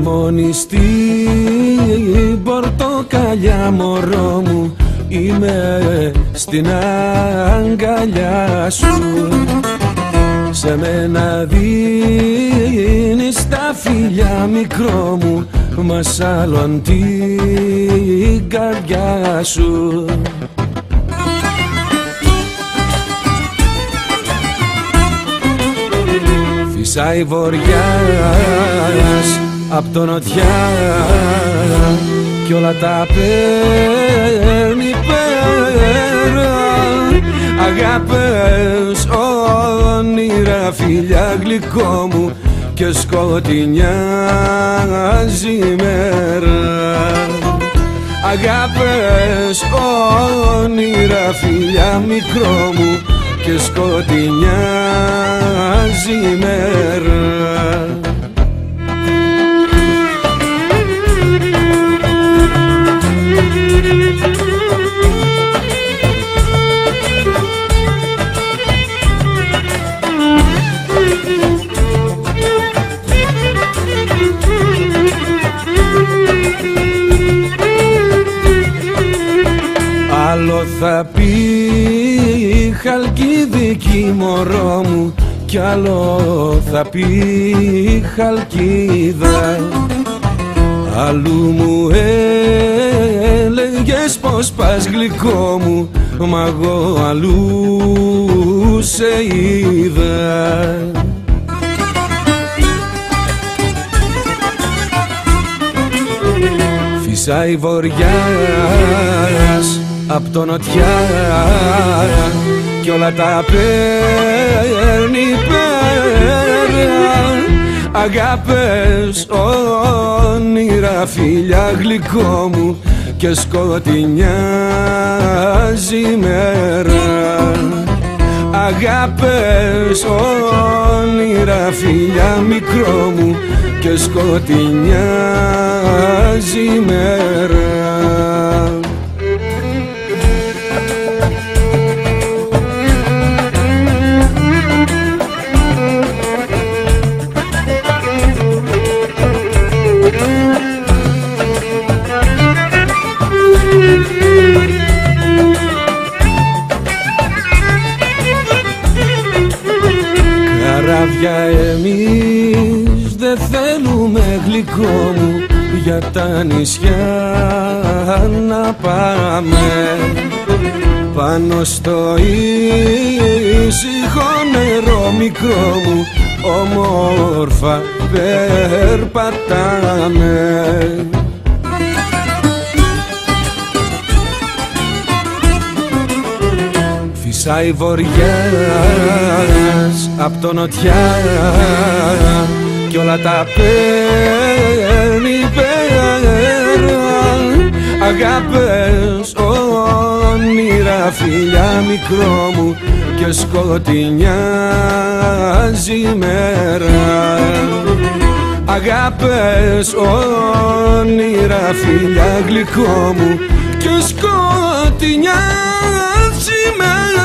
μόνη στην πορτοκαλιά μωρό μου, είμαι στην αγκαλιά σου. Σε μένα δίνεις τα φιλιά μικρό μου, μας άλλον την καρδιά σου. Φυσάει βοριάς απ' το νοτιά κι όλα τα παίρνει πέρα. Αγάπες, όνειρα, φιλιά γλυκό μου και σκοτεινιάζει η μέρα. Αγάπες, όνειρα, φιλιά μικρό μου και σκοτεινιάζει η μέρα. Άλλο θα πει Χαλκιδική μωρό μου κι άλλο θα πει Χαλκίδα. Αλλού μου έλεγες πως πας γλυκό μου, μα εγώ αλλού σε είδα. Φυσάει βοριάς απ' το νοτιά κι όλα τα παίρνει πέρα. Αγάπες, όνειρα, φιλιά γλυκό μου και σκοτεινιάζει η μέρα. Αγάπες, όνειρα, φιλιά μικρό μου και σκοτεινιάζει η μέρα. Καράβια εμείς δεν θέλουμε γλυκό μου, για τα νησιά να πάμε. Πάνω στο ήσυχο νερό μικρό μου όμορφα περπατάμε. Φυσάει βοριάς απ' το νοτιά κι όλα τα παίρνει πέρα. Αγάπες, όνειρα, φιλιά μικρό μου και σκοτεινιάζει η μέρα. Αγάπες, όνειρα, φιλιά γλυκό μου και σκοτεινιάζει η μέρα.